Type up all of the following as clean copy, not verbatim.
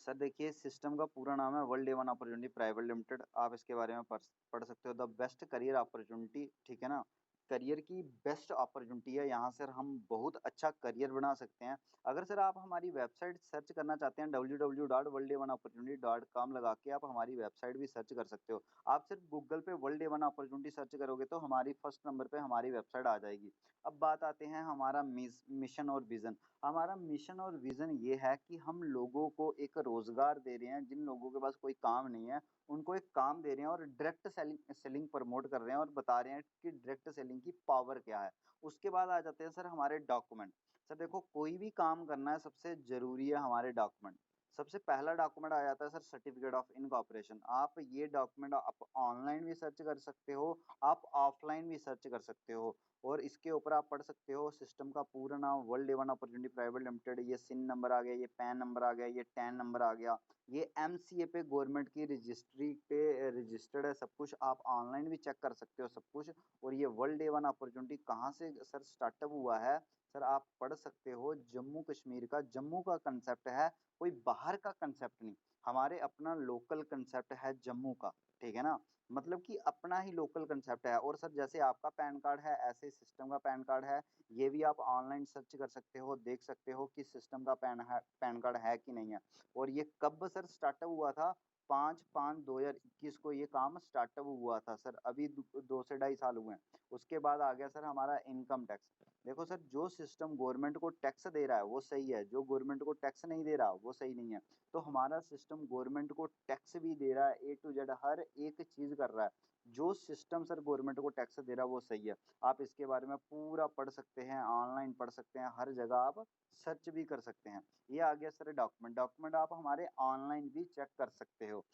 Sir देखिए, system का पूरा नाम है world A1 opportunity private limited. आप इसके बारे में पढ़ सकते हो। द बेस्ट करियर अपॉर्चुनिटी, ठीक है ना। करियर की बेस्ट अपॉर्चुनिटी है, यहाँ से हम बहुत अच्छा करियर बना सकते हैं। अगर सर आप हमारी वेबसाइट सर्च करना चाहते हैं www.world-a1opportunity.com लगा के आप हमारी वेबसाइट भी सर्च कर सकते हो। आप सिर्फ गूगल पे वर्ल्ड ए1 अपॉर्चुनिटी सर्च करोगे तो हमारी फर्स्ट नंबर पे हमारी वेबसाइट आ जाएगी। अब बात आते हैं हमारा मिशन और विजन। हमारा मिशन और विजन ये है कि हम लोगों को एक रोजगार दे रहे हैं, जिन लोगों के पास कोई काम नहीं है उनको एक काम दे रहे हैं और डायरेक्ट सेलिंग सेलिंग प्रमोट कर रहे हैं और बता रहे हैं कि डायरेक्ट सेलिंग की पावर क्या है। उसके बाद आ जाते हैं सर हमारे डॉक्यूमेंट। सर देखो, कोई भी काम करना है सबसे जरूरी है हमारे डॉक्यूमेंट। सबसे पहला डॉक्यूमेंट आ जाता है सर सर्टिफिकेट ऑफ इनकॉर्पोरेशन। आप ये डॉक्यूमेंट आप ऑनलाइन भी सर्च कर सकते हो, आप ऑफलाइन भी सर्च कर सकते हो। और इसके ऊपर आप पढ़ सकते हो सिस्टम का पूरा नाम world A1 opportunity private limited. ये सिन नंबर आ गया, ये पैन नंबर आ गया, ये टैन नंबर आ गया। ये एमसीए पे गवर्नमेंट की रजिस्ट्री पे रजिस्टर्ड है। सब कुछ आप ऑनलाइन भी चेक कर सकते हो सब कुछ। और ये वर्ल्ड ए1 अपॉर्चुनिटी कहाँ से सर स्टार्टअप हुआ है, सर आप पढ़ सकते हो जम्मू कश्मीर का। जम्मू का कंसेप्ट है, कोई बाहर का कंसेप्ट नहीं। हमारे अपना लोकल कंसेप्ट है जम्मू का, ठीक है ना। मतलब कि अपना ही लोकल कंसेप्ट है। और सर जैसे आपका पैन कार्ड है ऐसे सिस्टम का पैन कार्ड है। ये भी आप ऑनलाइन सर्च कर सकते हो, देख सकते हो कि सिस्टम का पैन कार्ड है कि नहीं है। और ये कब सर स्टार्टअप हुआ था? 5/5/2021 को ये काम स्टार्टअप हुआ था सर। अभी 2 से 2.5 साल हुए हैं। उसके बाद आ गया सर हमारा इनकम टैक्स। देखो सर, जो सिस्टम गवर्नमेंट को टैक्स दे रहा है वो सही है, जो गवर्नमेंट को टैक्स नहीं दे रहा वो सही नहीं है। तो हमारा सिस्टम गवर्नमेंट को टैक्स भी दे रहा है, ए टू जेड हर एक चीज कर रहा है। जो सिस्टम सर गवर्नमेंट को टैक्स दे रहा है वो सही है। आप इसके बारे में पूरा पढ़ सकते हैं, ऑनलाइन पढ़ सकते हैं, हर जगह आप सर्च भी कर सकते हैं। ये आ गया सर डॉक्यूमेंट। डॉक्यूमेंट आप हमारे ऑनलाइन भी चेक कर सकते हो।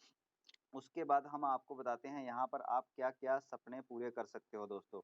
उसके बाद हम आपको बताते हैं यहाँ पर आप क्या क्या सपने पूरे कर सकते हो दोस्तों।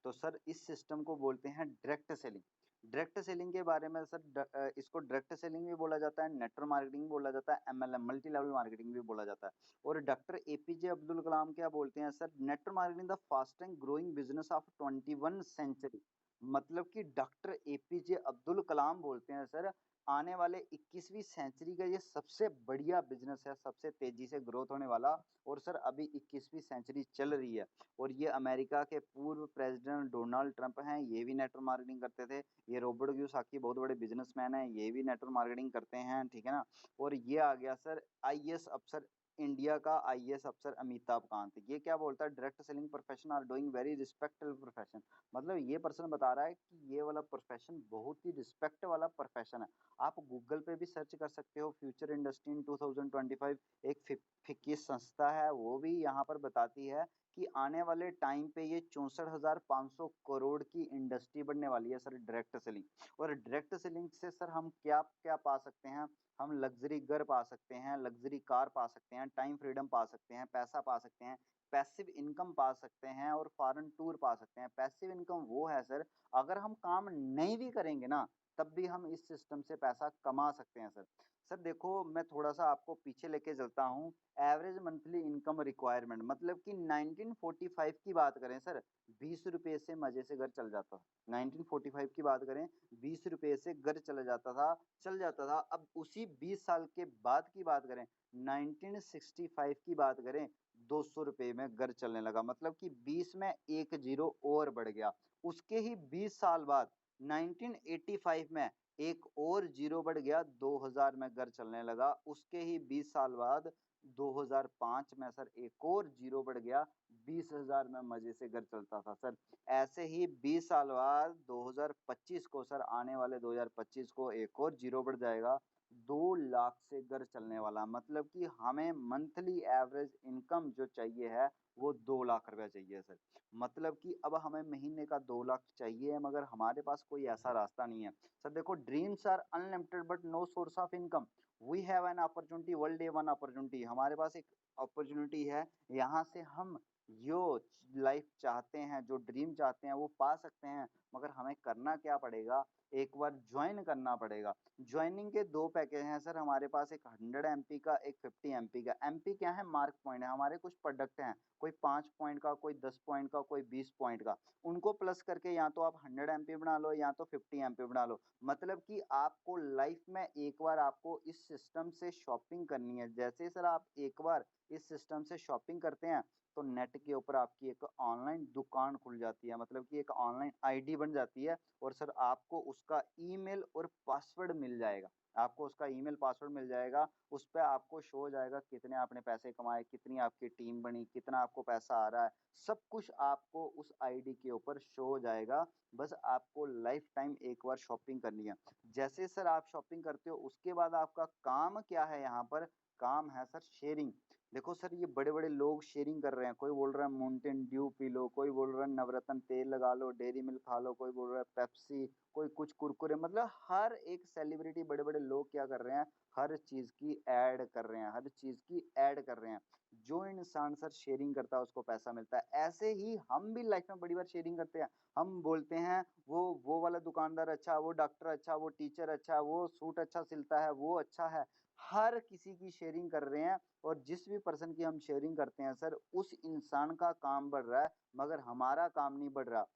तो सर इस सिस्टम को बोलते हैं डायरेक्ट सेलिंग। डायरेक्ट सेलिंग के बारे में सर इसको डायरेक्ट सेलिंग भी बोला जाता है, नेटवर्क मार्केटिंग भी बोला जाता है, एमएलएम मल्टी लेवल मार्केटिंग भी बोला जाता है। और डॉक्टर एपीजे अब्दुल कलाम क्या बोलते हैं sir? Network marketing the fastest growing business of 21 century. मतलब कि डॉक्टर एपीजे अब्दुल कलाम बोलते हैं सर, आने वाले 21वीं सेंचुरी का ये सबसे बढ़िया बिजनेस है, सबसे तेजी से ग्रोथ होने वाला। और सर अभी 21वीं सेंचुरी चल रही है। और ये अमेरिका के पूर्व प्रेसिडेंट डोनाल्ड ट्रंप हैं, ये भी नेटवर्क मार्केटिंग करते थे। ये रॉबर्ट कियोसाकी बहुत बड़े बिजनेसमैन हैं, ये भी नेटवर्क मार्केटिंग करते हैं, ठीक है ना। और ये आ गया सर आईएएस अफसर, इंडिया का आईएएस अफसर अमिताभ कांत। ये क्या बोलता है? Direct selling profession are doing very respectable profession. मतलब ये पर्सन बता रहा है कि ये वाला प्रोफेशन बहुत ही रिस्पेक्ट वाला प्रोफेशन है। आप गूगल पे भी सर्च कर सकते हो, फ्यूचर इंडस्ट्री इन 2025। एक फिक्की संस्था है, वो भी यहाँ पर बताती है कि आने वाले टाइम पे ये 64,500 करोड़ की इंडस्ट्री बनने वाली है सर डायरेक्ट सेलिंग। और डायरेक्ट सेलिंग से सर हम क्या क्या पा सकते हैं? हम लग्जरी घर पा सकते हैं, लग्जरी कार पा सकते हैं, टाइम फ्रीडम पा सकते हैं, पैसा पा सकते हैं, पैसिव इनकम पा सकते हैं और फॉरेन टूर पा सकते हैं। पैसिव इनकम वो है सर, अगर हम काम नहीं भी करेंगे ना तब भी हम इस सिस्टम से पैसा कमा सकते हैं सर। सर देखो, मैं थोड़ा सा आपको पीछे लेके चलता हूँ। एवरेज मंथली इनकम रिक्वायरमेंट मतलब कि 1945 की बात करें सर, 20 रुपए से मजे से घर चल जाता था। 1945 की बात करें, 20 रुपए से घर चल जाता था। अब उसी 20 साल के बाद की बात करें, 1965 की बात करें, 200 रुपए में घर चलने लगा। मतलब कि 20 में एक जीरो और बढ़ गया। उसके ही 20 साल बाद 1985 में एक और जीरो बढ़ गया, 2000 में घर चलने लगा। उसके ही 20 साल बाद 2005 में सर एक और जीरो बढ़ गया, 20,000 में मजे से घर चलता था सर। ऐसे ही 20 साल बाद 2025 को सर, आने वाले 2025 को एक और जीरो बढ़ जाएगा, 2 लाख से घर चलने वाला। मतलब कि हमें मंथली एवरेज इनकम जो चाहिए है वो 2 लाख रुपया चाहिए सर। मतलब कि अब हमें महीने का 2 लाख चाहिए मगर हमारे पास कोई ऐसा रास्ता नहीं है। सर देखो, dreams are unlimited but no source of income. We have an opportunity, world a one opportunity. हमारे पास एक अपॉर्चुनिटी है, यहाँ से हम जो लाइफ चाहते हैं, जो ड्रीम चाहते हैं वो पा सकते हैं। मगर हमें करना क्या पड़ेगा? एक बार ज्वाइन करना पड़ेगा। ज्वाइनिंग के 2 पैकेज हैं सर हमारे पास, एक 100 एमपी का, एक 50 एमपी का। एमपी क्या है? मार्क पॉइंट है, हमारे कुछ प्रोडक्ट हैं, कोई 5 पॉइंट का, कोई 10 पॉइंट का, कोई 20 पॉइंट का। उनको प्लस करके या तो आप 100 एमपी बना लो या तो 50 एमपी बना लो। मतलब कि आपको लाइफ में एक बार आपको इस सिस्टम से शॉपिंग करनी है। जैसे ही सर आप एक बार इस सिस्टम से शॉपिंग करते हैं, तो नेट के ऊपर आपकी एक ऑनलाइन दुकान खुल जाती है, मतलब कि एक ऑनलाइन आईडी बन जाती है। और सर आपको उसका ईमेल और पासवर्ड मिल जाएगा। आपको उसका ईमेल पासवर्ड मिल जाएगा, उस पे आपको शो हो जाएगा कितने आपने पैसे कमाए, कितनी आपकी टीम बनी, कितना आपको पैसा आ रहा है, सब कुछ आपको उस आईडी के ऊपर शो हो जाएगा। बस आपको लाइफ टाइम एक बार शॉपिंग करनी है। जैसे सर आप शॉपिंग करते हो, उसके बाद आपका काम क्या है यहाँ पर? काम है सर शेयरिंग। देखो सर, ये बड़े-बड़े लोग शेयरिंग कर रहे हैं। कोई बोल रहा है माउंटेन ड्यू पी लो, कोई बोल रहा है नवरत्न तेल लगा लो, डेयरी मिल्क खा लो, कोई बोल रहा है पेप्सी, कोई कुछ कुरकुरे। मतलब हर एक सेलिब्रिटी, बड़े-बड़े लोग क्या कर रहे हैं? हर चीज़ की ऐड कर रहे हैं, हर चीज़ की ऐड कर रहे हैं। जो इंसान सर शेयरिंग करता है उसको पैसा मिलता है। ऐसे ही हम भी लाइफ में बड़ी बार शेयरिंग करते हैं। हम बोलते हैं वो वाला दुकानदार अच्छा, वो डॉक्टर अच्छा, वो टीचर अच्छा, वो सूट अच्छा सिलता है, वो अच्छा है। हर किसी की शेयरिंग कर रहे हैं। और जिस भी पर्सन की हम शेयरिंग करते हैं सर, उस इंसान का काम बढ़ रहा है, मगर हमारा काम नहीं बढ़ रहा।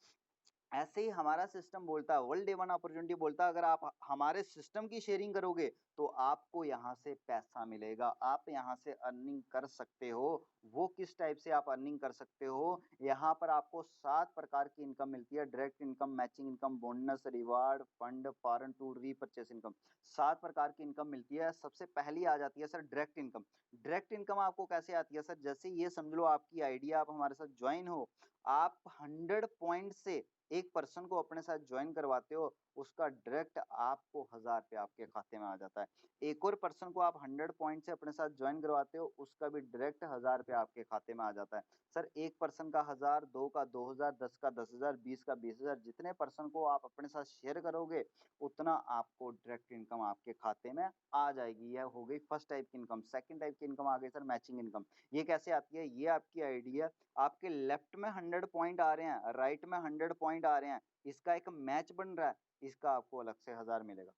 ऐसे ही हमारा सिस्टम बोलता है, वर्ल्ड डे वन अपॉर्चुनिटी बोलता है, अगर आप हमारे सिस्टम की शेयरिंग करोगे तो आपको यहाँ से पैसा मिलेगा, आप यहाँ से अर्निंग कर सकते हो। वो किस टाइप से आप अर्निंग कर सकते हो? यहाँ पर आपको 7 प्रकार की इनकम मिलती है। Direct income, matching income, bonus, reward, fund, foreign tour, repurchase income. 7 प्रकार की इनकम मिलती है। सबसे पहली आ जाती है sir direct income. Direct income आपको कैसे आती है सर? जैसे ये समझ लो आपकी आइडिया, आप हमारे साथ ज्वाइन हो, आप 100 पॉइंट से एक पर्सन को अपने साथ ज्वाइन करवाते हो, उसका डायरेक्ट आपको 1000 रुपये आपके खाते में आ जाता है। एक और पर्सन को आप 100 पॉइंट से अपने साथ ज्वाइन करवाते हो, उसका भी डायरेक्ट 1000 रुपये आपके खाते में आ जाता है। सर एक पर्सन का 1000, 2 का 2000, 10 का 10,000, 20 का 20,000, जितने पर्सन को आप अपने साथ शेयर करोगे, उतना आपको डायरेक्ट इनकम आपके खाते में आ जाएगी। यह हो गई फर्स्ट टाइप की इनकम। सेकंड टाइप की इनकम आ गई सर मैचिंग इनकम। ये कैसे आती है? ये आपकी आइडिया, आपके लेफ्ट में 100 पॉइंट आ रहे हैं, राइट में 100 पॉइंट आ रहे हैं, इसका एक मैच बन रहा है, इसका आपको अलग से 1000 मिलेगा।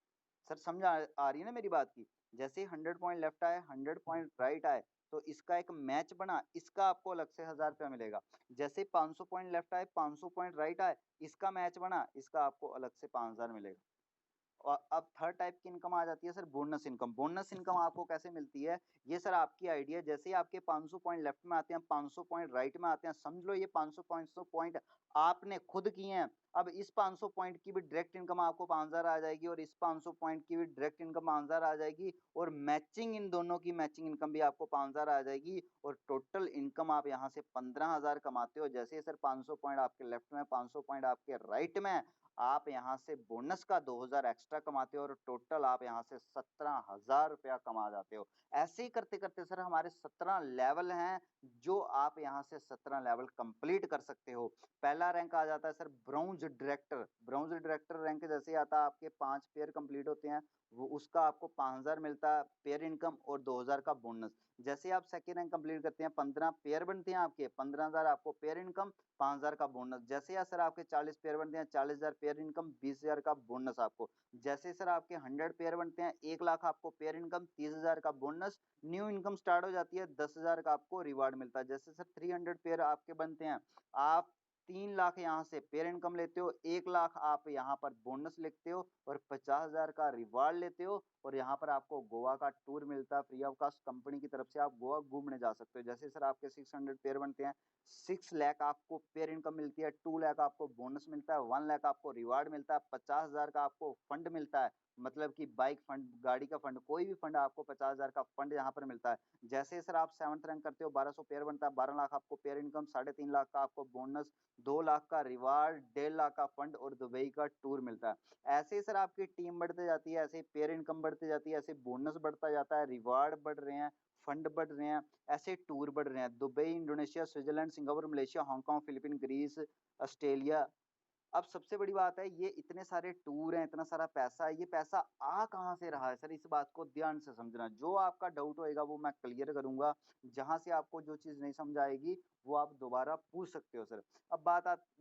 सर समझ आ रही है ना मेरी बात की? जैसे ही 100 पॉइंट लेफ्ट आए, 100 पॉइंट राइट आए, तो इसका एक मैच बना, इसका आपको अलग से 1000 रुपया मिलेगा। जैसे ही 500 पॉइंट लेफ्ट आए, 500 पॉइंट राइट आए, इसका मैच बना, इसका आपको अलग से 5000 मिलेगा। और अब थर्ड टाइप की इनकम आ जाती है sir bonus income. Bonus income आपको कैसे मिलती है? ये सर आपकी आइडिया, जैसे ही आपके 500 पॉइंट लेफ्ट में आते हैं, 500 पॉइंट राइट में आते हैं, समझ लो ये 500 पॉइंट आपने खुद किए हैं। अब इस 500 पॉइंट की भी डायरेक्ट इनकम आपको 5000 आ जाएगी, और इस 500 पॉइंट की भी डायरेक्ट इनकम 5000 आ जाएगी, और मैचिंग, इन दोनों की मैचिंग इनकम भी आपको 5000 आ जाएगी, और टोटल इनकम आप यहाँ से 15000 कमाते हो। जैसे ही सर 500 पॉइंट आपके लेफ्ट में, 500 पॉइंट आपके राइट में, आप यहाँ से बोनस का 2000 एक्स्ट्रा कमाते हो, और टोटल आप यहाँ से 17,000 रुपया कमा जाते हो। ऐसे ही करते-करते सर हमारे 17 लेवल हैं, जो आप यहाँ से 17 लेवल कंप्लीट कर सकते हो। पहला रैंक आ जाता है sir bronze director. Bronze director rank जैसे ही आता है, आपके 5 पेयर कंप्लीट होते हैं, वो उसका आपको 5000 मिलता है पेयर इनकम, और 2000 का बोनस। जैसे ही आप सेकंड रैंक कंप्लीट करते हैं, 15 पेयर बनते हैं आपके, 15,000 आपको पेयर इनकम, 5000 का बोनस। जैसे ही सर आपके 40 पेयर बनते हैं, 40,000 पेयर इनकम, 20,000 का बोनस आपको। जैसे सर आपके 100 पेयर बनते हैं, 1 लाख आपको पेयर इनकम, 30,000 का बोनस। न्यू इनकम स्टार्ट हो जाती है, 10,000 का आपको रिवार्ड मिलता है। जैसे सर 300 पेयर आपके बनते हैं, आप 3 लाख यहाँ से पेयर इनकम लेते हो, 1 लाख आप यहाँ पर बोनस लेते हो, और 50,000 का रिवार्ड लेते हो, और यहाँ पर आपको गोवा का टूर मिलता है फ्री ऑफ कॉस्ट, कंपनी की तरफ से आप गोवा घूमने जा सकते हो। जैसे सर आपके 600 पेयर बनते हैं, 6 लाख आपको पेयर इनकम मिलती है, 2 लाख आपको बोनस मिलता है, 1 लाख आपको रिवार्ड मिलता है, 50,000 का आपको फंड मिलता है, मतलब कि बाइक फंड, गाड़ी का फंड, कोई भी फंड आपको 50,000 का फंड यहाँ पर मिलता है। जैसे सर आप 7th रैंक करते हो, 1200 पेयर बनता है, 12 लाख आपको पेयर इनकम, 3.5 लाख का आपको बोनस, 2 लाख का रिवार्ड, 1.5 लाख का फंड, और दुबई का टूर मिलता है। ऐसे ही सर आपकी टीम बढ़ती जाती है, ऐसे ही पेयर इनकम बढ़ती जाती है, ऐसे बोनस बढ़ता जाता है, रिवार्ड बढ़ रहे हैं, फंड बढ़ रहे हैं, ऐसे टूर बढ़ रहे हैं। Dubai, Indonesia, Switzerland, Singapore, Malaysia, Hong Kong, Philippine, Greece, Australia, अब सबसे बड़ी बात है ये इतने सारे टूर हैं, इतना सारा पैसा है, ये पैसा आ कहाँ से रहा है सर? इस बात को ध्यान से समझना। जो आपका डाउट होएगा वो मैं क्लियर करूँगा। जहाँ से आपको जो चीज़ नहीं समझ आएगी वो आप दोबारा पूछ सकते हो सर। अब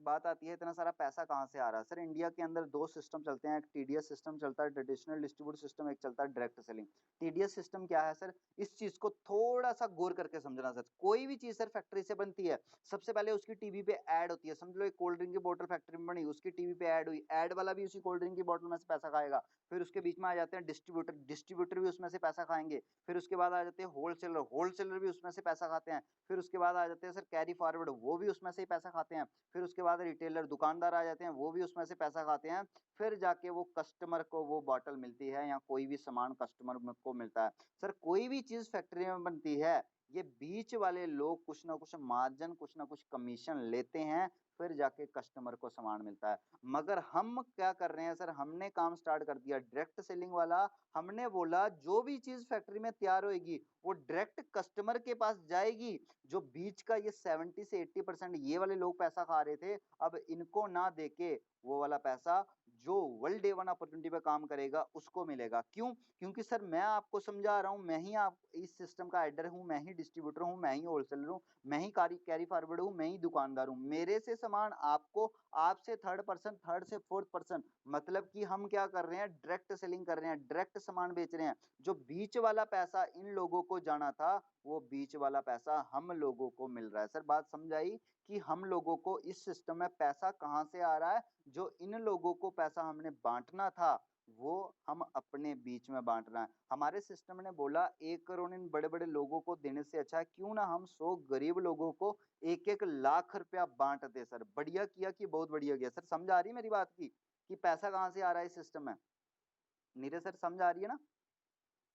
बात आती है इतना सारा पैसा कहाँ से आ रहा है? सर इंडिया के अंदर 2 सिस्टम चलते हैं, एक टीडीएस सिस्टम चलता है, ट्रेडिशनल डिस्ट्रीब्यूटर सिस्टम, एक चलता है डायरेक्ट सेलिंग। टीडीएस सिस्टम क्या है सर? इस चीज़ को थोड़ा-सा गौर करके समझना सर। कोई भी चीज़ सर फैक्ट्री से बनती है, सबसे पहले उसकी टीवी पे ऐड होती है। समझ लो एक कोल्ड ड्रिंक की बोतल फैक्ट्री में बनी, उसकी टीवी पे ऐड हुई, ऐड वाला भी उसी कोल्ड ड्रिंक की बोतल में से पैसा खाएगा। फिर उसके बीच में आ जाते हैं डिस्ट्रीब्यूटर, डिस्ट्रीब्यूटर भी उसमें से पैसा खाएँगे। फिर उसके बाद आ जाते हैं होलसेलर, होलसेलर भी उसमें से पैसा खाते हैं। फिर उसके बाद आ जाते हैं सर कैरी फॉरवर्ड, वो भी उसमें से ही पैसा खाते हैं। फिर उसके बाद रिटेलर दुकानदार आ जाते हैं, वो भी उसमें से पैसा खाते हैं। फिर जाके वो कस्टमर को वो बॉटल मिलती है या कोई भी सामान कस्टमर को मिलता है। सर कोई भी चीज़ फैक्ट्री में बनती है, ये बीच वाले लोग कुछ ना कुछ मार्जिन, कुछ ना कुछ कमीशन लेते हैं, फिर जाके कस्टमर को सामान मिलता है। मगर हम क्या कर रहे हैं सर, हमने काम स्टार्ट कर दिया डायरेक्ट सेलिंग वाला। हमने बोला जो भी चीज़ फैक्ट्री में तैयार होएगी, वो डायरेक्ट कस्टमर के पास जाएगी। जो बीच का ये 70 से 80% ये वाले लोग पैसा खा रहे थे, अब इनको ना देके वो वाला पैसा जो वर्ल्ड डे वन अपॉर्चुनिटी पे काम करेगा, उसको मिलेगा। क्यों? क्योंकि सर मैं आपको समझा रहा हूँ, मैं ही आप इस सिस्टम का हेडर हूँ, मैं ही डिस्ट्रीब्यूटर हूँ, मैं ही होलसेलर हूँ, मैं ही कैरी फॉरवर्ड हूँ, मैं ही दुकानदार हूँ। मेरे से सामान आपको, आपसे थर्ड पर्सन, थर्ड से फोर्थ पर्सन, मतलब कि हम क्या कर रहे हैं, डायरेक्ट सेलिंग कर रहे हैं, डायरेक्ट सामान बेच रहे हैं। जो बीच वाला पैसा इन लोगों को जाना था, वो बीच वाला पैसा हम लोगों को मिल रहा है। सर बात समझ आई कि हम लोगों को इस सिस्टम में पैसा कहाँ से आ रहा है? जो इन लोगों को पैसा हमने बाँटना था, वो हम अपने बीच में बाँट रहे हैं। हमारे सिस्टम ने बोला 1 करोड़ इन बड़े-बड़े लोगों को देने से अच्छा है क्यों ना हम 100 गरीब लोगों को 1-1 लाख रुपया बाँट दें सर। बढ़िया किया कि बहुत बढ़िया किया। सर समझ आ रही है मेरी बात की, कि पैसा कहाँ से आ रहा है इस सिस्टम में? नीरज सर समझ आ रही है ना?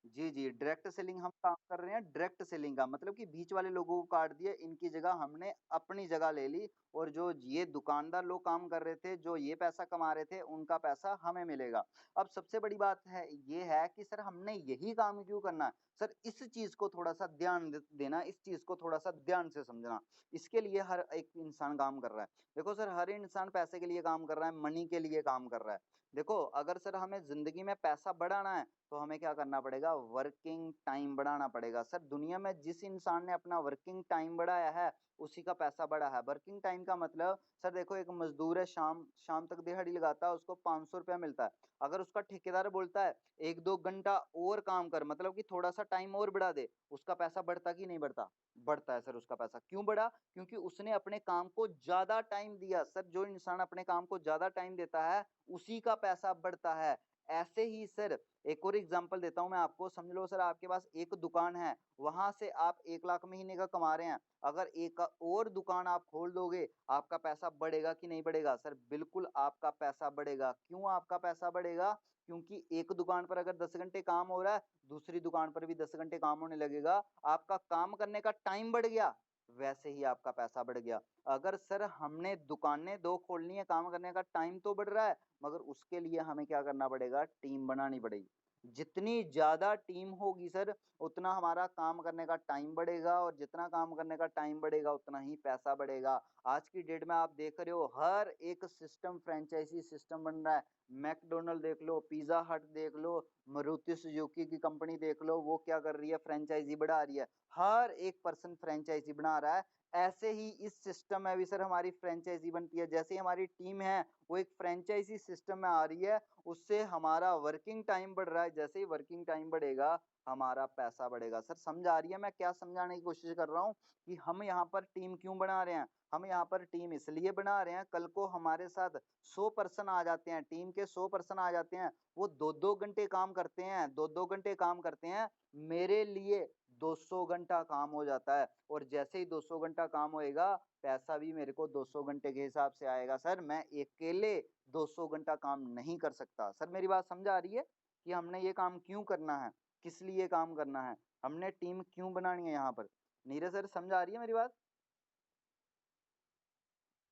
जी, जी, डायरेक्ट सेलिंग हम काम कर रहे हैं, डायरेक्ट सेलिंग का मतलब कि बीच वाले लोगों को काट दिया, इनकी जगह हमने अपनी जगह ले ली और जो ये दुकानदार लोग काम कर रहे थे, जो ये पैसा कमा रहे थे, उनका पैसा हमें मिलेगा। अब सबसे बड़ी बात है ये है कि सर हमने यही काम क्यों करना है? सर इस चीज़ को थोड़ा-सा ध्यान देना, इस चीज़ को थोड़ा-सा ध्यान से समझना। इसके लिए हर एक इंसान काम कर रहा है। देखो सर हर इंसान पैसे के लिए काम कर रहा है, मनी के लिए काम कर रहा है। देखो अगर सर हमें ज़िंदगी में पैसा बढ़ाना है, तो हमें क्या करना पड़ेगा? वर्किंग टाइम बढ़ाना पड़ेगा। सर दुनिया में जिस इंसान ने अपना वर्किंग टाइम बढ़ाया है, उसी का पैसा बढ़ा है। वर्किंग टाइम का मतलब सर देखो एक मज़दूर है शाम शाम तक दिहाड़ी लगाता है, उसको ₹500 मिलता है। अगर उसका ठेकेदार बोलता है 1-2 घंटा और काम कर मतलब कि थोड़ा-सा टाइम और बढ़ा दे, उसका पैसा बढ़ता कि नहीं बढ़ता? बढ़ता है सर उसका पैसा। क्यों बढ़ा? क्योंकि उसने अपने काम को ज़्यादा टाइम दिया। सर जो इंसान अपने काम को ज़्यादा टाइम देता है, उसी का पैसा बढ़ता है। ऐसे ही सर एक और एग्ज़ाम्पल देता हूँ मैं आपको, समझ लो सर आपके पास एक दुकान है, वहाँ से आप 1 लाख महीने का कमा रहे हैं। अगर एक और दुकान आप खोल दोगे, आपका पैसा बढ़ेगा कि नहीं बढ़ेगा? सर बिल्कुल आपका पैसा बढ़ेगा। क्यों आपका पैसा बढ़ेगा? क्योंकि एक दुकान पर अगर 10 घंटे काम हो रहा है, दूसरी दुकान पर भी 10 घंटे काम होने लगेगा। आपका काम करने का टाइम बढ़ गया, वैसे ही आपका पैसा बढ़ गया। अगर सर हमने दुकानें 2 खोलनी है, काम करने का टाइम तो बढ़ रहा है, मगर उसके लिए हमें क्या करना पड़ेगा? टीम बनानी पड़ेगी। जितनी ज़्यादा टीम होगी सर, उतना हमारा काम करने का टाइम बढ़ेगा और जितना काम करने का टाइम बढ़ेगा, उतना ही पैसा बढ़ेगा। आज की डेट में आप देख रहे हो हर एक सिस्टम फ्रैंचाइज़ी सिस्टम बन रहा है। मैकडॉनल्ड देख लो, पिज़्ज़ा हट देख लो, मारुति सुजुकी की कंपनी देख लो, वो क्या कर रही है? फ्रैंचाइज़ी बढ़ा रही है। हर एक पर्सन फ्रैंचाइज़ी बना रहा है। ऐसे ही इस सिस्टम में भी सर हमारी फ्रैंचाइज़ी बनती है। जैसे ही हमारी टीम है, वो एक फ्रैंचाइज़ी सिस्टम में आ रही है, उससे हमारा वर्किंग टाइम बढ़ रहा है। जैसे ही वर्किंग टाइम बढ़ेगा, हमारा पैसा बढ़ेगा। सर समझ आ रही है मैं क्या समझाने की कोशिश कर रहा हूँ कि हम यहाँ पर टीम क्यों बना रहे हैं? हम यहाँ पर टीम इसलिए बना रहे हैं, कल को हमारे साथ 100 पर्सन आ जाते हैं, टीम के 100 पर्सन आ जाते हैं, वो 2-2 घंटे काम करते हैं, 2-2 घंटे काम करते हैं, मेरे लिए 200 घंटा काम हो जाता है और जैसे ही 200 घंटा काम होएगा, पैसा भी मेरे को 200 घंटे के हिसाब से आएगा। सर मैं अकेले 200 घंटा काम नहीं कर सकता। सर मेरी बात समझ आ रही है कि हमने ये काम क्यों करना है? किस लिए काम करना है? हमने टीम क्यों बनानी है यहाँ पर? नीरज सर समझ आ रही है मेरी बात?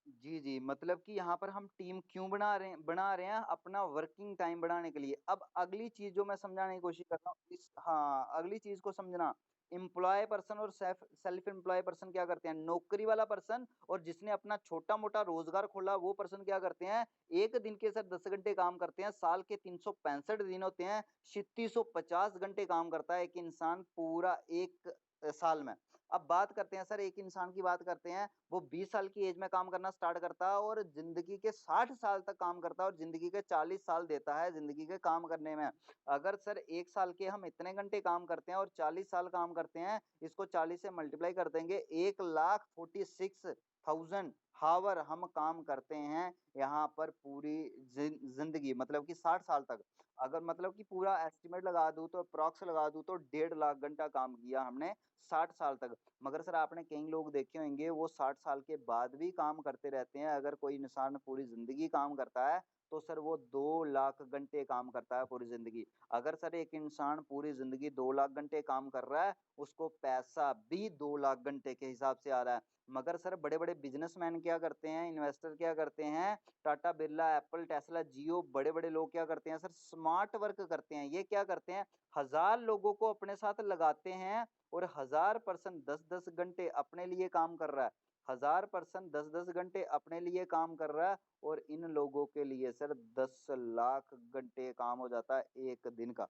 जी, जी। मतलब कि यहाँ पर हम टीम क्यों बना रहे हैं अपना वर्किंग टाइम बढ़ाने के लिए। अब अगली चीज़ जो मैं समझाने की कोशिश कर रहा हूँ इस हाँ, अगली चीज़ को समझना। एम्प्लॉयी पर्सन और सेल्फ एम्प्लॉयी पर्सन क्या करते हैं, नौकरी वाला पर्सन और जिसने अपना छोटा-मोटा रोज़गार खोला वो पर्सन क्या करते हैं, एक दिन के सर 10 घंटे काम करते हैं, साल के 365 दिन होते हैं, 3650 घंटे काम करता है एक इंसान पूरा 1 साल में। अब बात करते हैं सर एक इंसान की बात करते हैं वो 20 साल की एज में काम करना स्टार्ट करता है और ज़िंदगी के 60 साल तक काम करता है और ज़िंदगी के 40 साल देता है ज़िंदगी के काम करने में। अगर सर 1 साल के हम इतने घंटे काम करते हैं और 40 साल काम करते हैं, इसको 40 से मल्टीप्लाई कर देंगे 1,46,000 हावर हम काम करते हैं यहाँ पर पूरी ज़िंदगी मतलब कि 60 साल तक। अगर मतलब कि पूरा एस्टिमेट लगा दूँ तो अप्रॉक्स लगा दूँ तो 1.5 लाख घंटा काम किया हमने 60 साल तक। मगर सर आपने कई लोग देखे होंगे वो 60 साल के बाद भी काम करते रहते हैं। अगर कोई इंसान पूरी ज़िंदगी काम करता है, तो सर वो 2 लाख घंटे काम करता है पूरी ज़िंदगी। अगर सर एक इंसान पूरी ज़िंदगी 2 लाख घंटे काम कर रहा है, उसको पैसा भी 2 लाख घंटे के हिसाब से आ रहा है। मगर सर बड़े-बड़े बिज़नेसमैन क्या करते हैं, इन्वेस्टर क्या करते हैं, टाटा, बिरला, एप्पल, टेस्ला, जियो बड़े-बड़े लोग क्या करते हैं सर स्मार्ट वर्क करते हैं। ये क्या करते हैं, 1000 लोगों को अपने साथ लगाते हैं और 1000 पर्सन 10-10 घंटे अपने लिए काम कर रहा है। 1000 पर्सन 10-10 घंटे अपने लिए काम कर रहा है और इन लोगों के लिए सर 10 लाख घंटे काम हो जाता है 1 दिन का।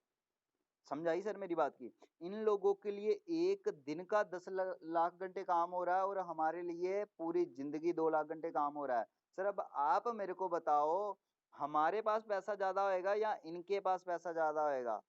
समझ आई सर मेरी बात की? इन लोगों के लिए 1 दिन का 10 लाख घंटे काम हो रहा है और हमारे लिए पूरी ज़िंदगी 2 लाख घंटे काम हो रहा है। सर अब आप मेरे को बताओ, हमारे पास पैसा ज़्यादा होएगा या इनके पास पैसा ज़्यादा होएगा?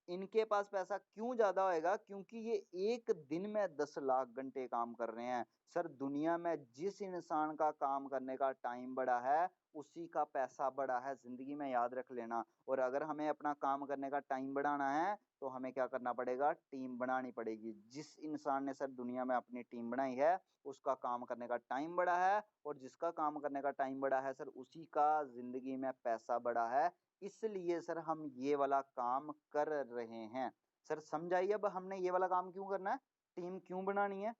इनके पास पैसा क्यों ज़्यादा होएगा? क्योंकि ये 1 दिन में 10 लाख घंटे काम कर रहे हैं। सर दुनिया में जिस इंसान का काम करने का टाइम बढ़ा है, उसी का पैसा बढ़ा है, ज़िंदगी में याद रख लेना। और अगर हमें अपना काम करने का टाइम बढ़ाना है, तो हमें क्या करना पड़ेगा? टीम बनानी पड़ेगी। जिस इंसान ने सर दुनिया में अपनी टीम बनाई है, उसका काम करने का टाइम बढ़ा है और जिसका काम करने का टाइम बढ़ा है सर, उसी का ज़िंदगी में पैसा बढ़ा है। इसलिए सर हम ये वाला काम कर रहे हैं। सर समझ आई अब हमने ये वाला काम क्यों करना है? टीम क्यों बनानी है?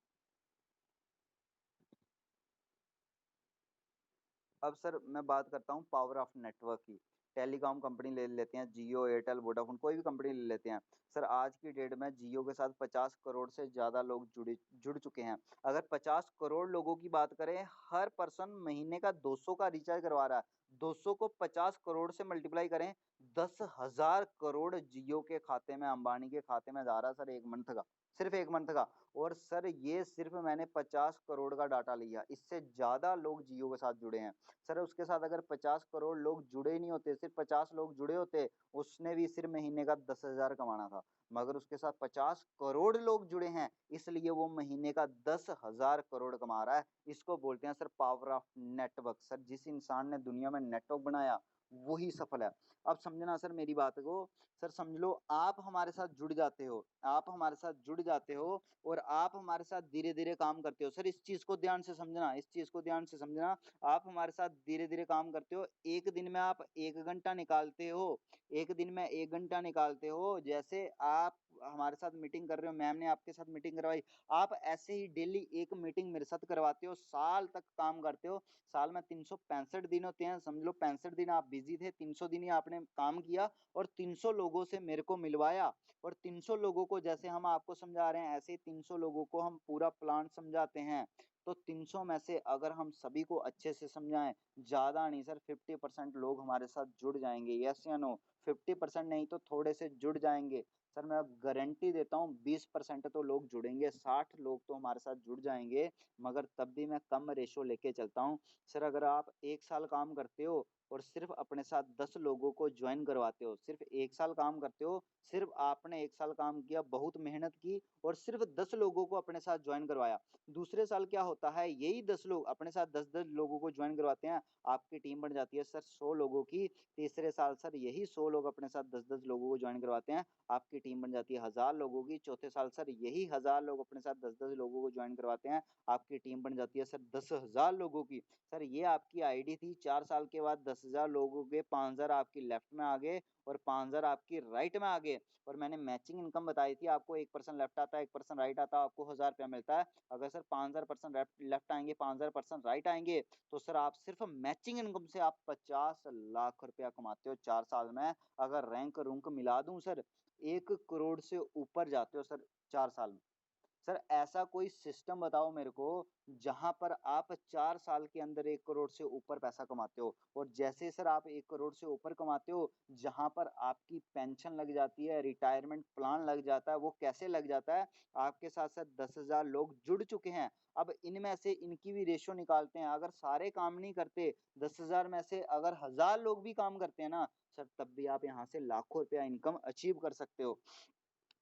अब सर मैं बात करता हूँ पावर ऑफ नेटवर्क की। टेलीकॉम कंपनी ले लेते हैं जियो, एयरटेल, वोडाफ़ोन कोई भी कंपनी ले लेते हैं। सर आज की डेट में जियो के साथ 50 करोड़ से ज़्यादा लोग जुड़ चुके हैं। अगर 50 करोड़ लोगों की बात करें, हर पर्सन महीने का 200 का रिचार्ज करवा रहा है। 200 को 50 करोड़ से मल्टीप्लाई करें, 10,000 करोड़ जियो के खाते में, अंबानी के खाते में जा रहा है सर 1 मंथ का। सिर्फ़ 1 मंथ का। और सर ये सिर्फ़ मैंने 50 करोड़ का डाटा लिया। इससे ज़्यादा लोग जियो के साथ जुड़े हैं। सर उसके साथ अगर 50 करोड़ लोग जुड़े ही नहीं होते, सिर्फ 50 लोग जुड़े होते, उसने भी सिर्फ महीने का 10,000 कमाना था। मगर उसके साथ 50 करोड़ लोग जुड़े हैं, इसलिए वो महीने का 10,000 करोड़ कमा रहा है। इसको बोलते हैं sir power of network. Sir जिस इंसान ने दुनिया में नेटवर्क बनाया, वही सफल है। अब समझना सर मेरी बात को, सर समझ लो आप हमारे साथ जुड़ जाते हो, आप हमारे साथ जुड़ जाते हो और आप हमारे साथ धीरे-धीरे काम करते हो। सर इस चीज़ को ध्यान से समझना, इस चीज़ को ध्यान से समझना। आप हमारे साथ धीरे-धीरे काम करते हो। 1 दिन में आप 1 घंटा निकालते हो, 1 दिन में 1 घंटा निकालते हो। जैसे आप हमारे साथ मीटिंग कर रहे हो, मैम ने आपके साथ मीटिंग करवाई, आप ऐसे ही डेली 1 मीटिंग मेरे साथ करवाते हो, साल तक काम करते हो। साल में 365 दिन होते हैं, समझ लो 65 दिन आप बिज़ी थे, 300 दिन ही आपने काम किया और 300 लोगों से मेरे को मिलवाया और 300 लोगों को जैसे हम आपको समझा रहे हैं, ऐसे ही 300 लोगों को हम पूरा प्लान समझाते हैं। तो 300 में से अगर हम सभी को अच्छे से समझाएँ, ज़्यादा नहीं सर 50% लोग हमारे साथ जुड़ जाएँगे, येस या नो? 50% नहीं तो थोड़े से जुड़ जाएँगे। सर मैं अब गारंटी देता हूँ 20% तो लोग जुड़ेंगे, 60 लोग तो हमारे साथ जुड़ जाएँगे, मगर तब भी मैं कम रेशो लेके चलता हूँ। सर अगर आप 1 साल काम करते हो और सिर्फ़ अपने साथ 10 लोगों को जॉइन करवाते हो, सिर्फ़ 1 साल काम करते हो, सिर्फ़ आपने 1 साल काम किया, बहुत मेहनत की और सिर्फ़ 10 लोगों को अपने साथ जॉइन करवाया। दूसरे साल क्या होता है, यही 10 लोग अपने साथ 10-10 लोगों को जॉइन करवाते हैं, आपकी टीम बन जाती है सर 100 लोगों की। तीसरे साल सर यही 100 लोग अपने साथ 10-10 लोगों को जॉइन करवाते हैं, आपकी टीम बन जाती है 1000 लोगों की। चौथे साल सर यही 1000 लोग अपने साथ 10-10 लोगों को जॉइन करवाते हैं, आपकी टीम बन जाती है सर 10,000 लोगों की। सर ये आपकी आईडी थी, 4 साल के बाद 10,000 लोगों के 5,000 आपकी लेफ्ट में आ गए और 5,000 आपकी राइट में आ गए। और मैंने मैचिंग इनकम बताई थी आपको, 1% लेफ्ट आता है, 1% राइट आता है, आपको 1000 रुपया मिलता है। अगर सर 5,000% लेफ्ट आएँगे, 5,000% राइट आएँगे, तो सर आप सिर्फ मैचिंग इनकम से आप 50 लाख रुपया कमाते हो 4 साल में। अगर रैंक-रूंक मिला दूँ सर, 1 करोड़ से ऊपर जाते हो सर 4 साल में। सर ऐसा कोई सिस्टम बताओ मेरे को, जहाँ पर आप 4 साल के अंदर 1 करोड़ से ऊपर पैसा कमाते हो। और जैसे सर आप 1 करोड़ से ऊपर कमाते हो, जहाँ पर आपकी पेंशन लग जाती है, रिटायरमेंट प्लान लग जाता है, वो कैसे लग जाता है? आपके साथ-साथ 10,000 लोग जुड़ चुके हैं। अब इनमें से इनकी भी रेशियो निकालते हैं, अगर सारे काम नहीं करते, 10,000 में से अगर 1000 लोग भी काम करते हैं ना, सर तब भी आप यहाँ से लाखों रुपया इनकम अचीव कर सकते हो।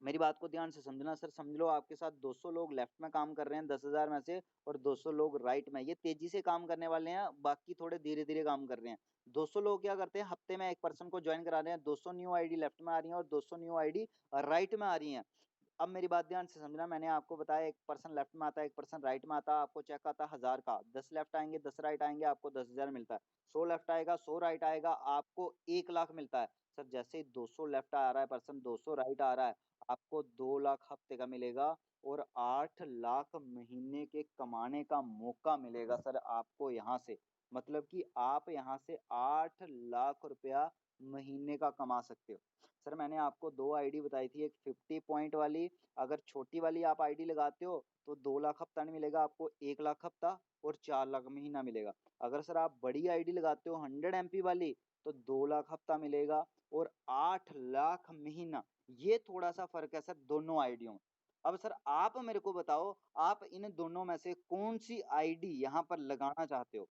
मेरी बात को ध्यान से समझना सर, समझ लो आपके साथ 200 लोग लेफ्ट में काम कर रहे हैं 10,000 में से और 200 लोग राइट में। ये तेज़ी से काम करने वाले हैं, बाकी थोड़े धीरे-धीरे काम कर रहे हैं। 200 लोग क्या करते हैं, हफ्ते में 1 पर्सन को जॉइन करा रहे हैं, 200 न्यू आईडी लेफ्ट में आ रही हैं और 200 न्यू आईडी राइट में आ रही हैं। अब मेरी बात ध्यान से समझना, मैंने आपको बताया 1 पर्सन लेफ्ट में आता है, 1 पर्सन राइट में आता है, आपको चेक आता है 1000 का, 10 लेफ्ट आएँगे, 10 राइट आएँगे, आपको 10,000 मिलता है। 100 लेफ्ट आएगा, 100 राइट आएगा, आपको 1 लाख मिलता है। सर जैसे ही 200 लेफ्ट आ रहा है पर्सन, 200 राइट आ रहा है, आपको 2 लाख हफ्ते का मिलेगा और 8 लाख महीने के कमाने का मौका मिलेगा सर आपको यहाँ से। मतलब कि आप यहाँ से 8 लाख रुपया महीने का कमा सकते हो। सर मैंने आपको 2 आईडी बताई थी, एक 50 पॉइंट वाली, अगर छोटी वाली आप आईडी लगाते हो तो 2 लाख हफ्ता नहीं मिलेगा आपको, 1 लाख हफ्ता और 4 लाख महीना मिलेगा। अगर सर आप बड़ी आईडी लगाते हो 100 एमपी वाली, तो 2 लाख हफ्ता मिलेगा और 8 लाख महीना। ये थोड़ा-सा फ़र्क है सर दोनों आईडियों में। अब सर आप मेरे को बताओ, आप इन दोनों में से कौन-सी आईडी यहाँ पर लगाना चाहते हो?